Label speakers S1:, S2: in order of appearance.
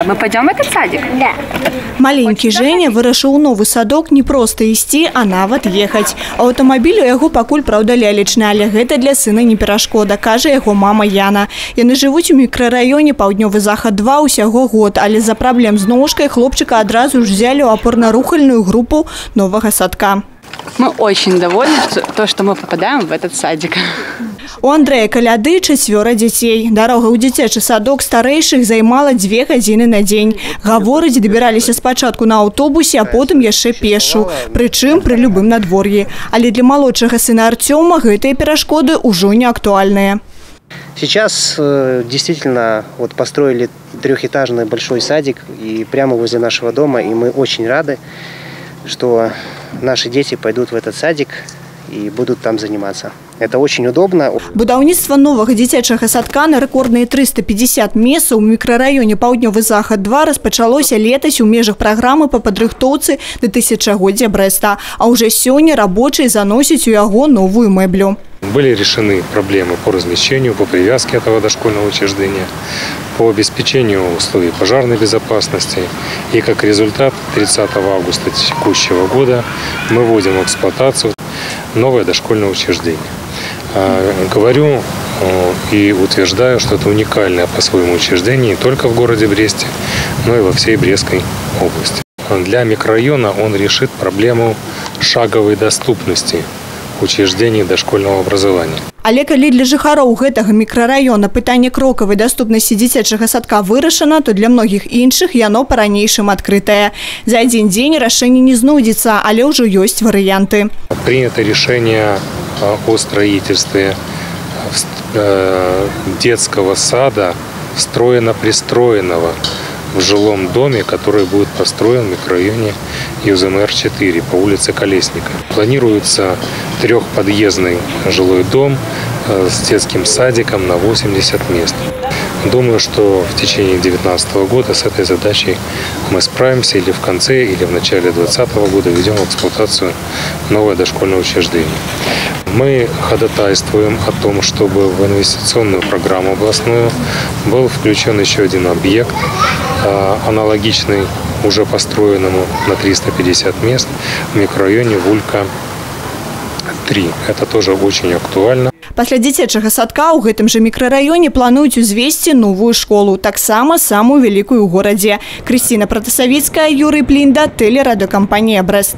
S1: Мы пойдем в этот садик?
S2: Да.
S3: Маленький Женя вырашыў у новы садок не просто ісці, а нават ехаць. Аўтамабіль у яго пакуль, праўда, лялечны, але гэта для сына не перашкода, кажа яго мама Яна. Яны жывуць у мікрараёне Паўднёвы Захад 2 усяго год, але за праблем з ножкай хлопчыка адразу ж взяли ў апорна-рухальную групу новага садка.
S1: Мы очень довольны, что мы попадаем в этот садик.
S3: У Андрэя Каляды 4 дзяцей. Дарога ў дзіцячы садок старэйшых займала 2 гадзіны на дзень. Гаворыць, дабіраліся спачатку на аўтобусе, а потым яшчэ пешу. Прычым пры любым надвор'і. Але для малодшага сына Артёма гэтыя перашкоды ўжо не актуальныя.
S4: Сейчас действительно построили 3-этажный большой садик и прямо возле нашего дома, и мы очень рады, что наши дети пойдут в этот садик и будут там заниматься. Это очень удобно.
S3: Будаўніцтва новага дзіцячага садка на рэкордныя 350 месцаў у мікрараёне Паўднёвы Захад 2 распачалося летась у межах праграмы па падрыхтоўцы да тысячагоддзя Брэста. А уже сёння рабочие заносяць у яго новую мэблю.
S5: Были решены проблемы по размещению, по привязке этого дошкольного учреждения, по обеспечению условий пожарной безопасности. И как результат 30 августа текущего года мы вводим в эксплуатацию новое дошкольное учреждение. Говорю и утверждаю, что это уникальное по своему учреждение не только в городе Бресте, но и во всей Брестской области. Для микрорайона он решит проблему шаговой доступности учреждений дошкольного образования.
S3: Але калі для жыхароў гэтага мікрараёна пытанне крокавай даступнасці дзіцячага садка вырашана, то для многіх іншых яно па-ранейшым адкрытае. За один дзень рашэнне не знойдзецца, але ўжо ёсць варыянты.
S5: Принято решение о строительстве детского сада, встроено-пристроенного в жилом доме, который будет построен в микрорайоне ЮЗМР-4 по улице Колесника. Планируется 3-подъездный жилой дом с детским садиком на 80 мест. Думаю, что в течение 2019 года с этой задачей мы справимся, или в конце, или в начале 2020 года введем в эксплуатацию новое дошкольное учреждение. Мы ходатайствуем о том, чтобы в инвестиционную программу областную был включен еще один объект, аналогичный уже построенному на 350 мест в микрорайоне Вулька-3. Это тоже очень актуально.
S3: Пасля дзіцячага садка ў гэтым жа мікрараёне плануюць узвесці новую школу, таксама самую вялікую ў горадзе. Крысціна Пратасавіцкая, Юрый Плінда, тэлерадыёкампанія Брэст.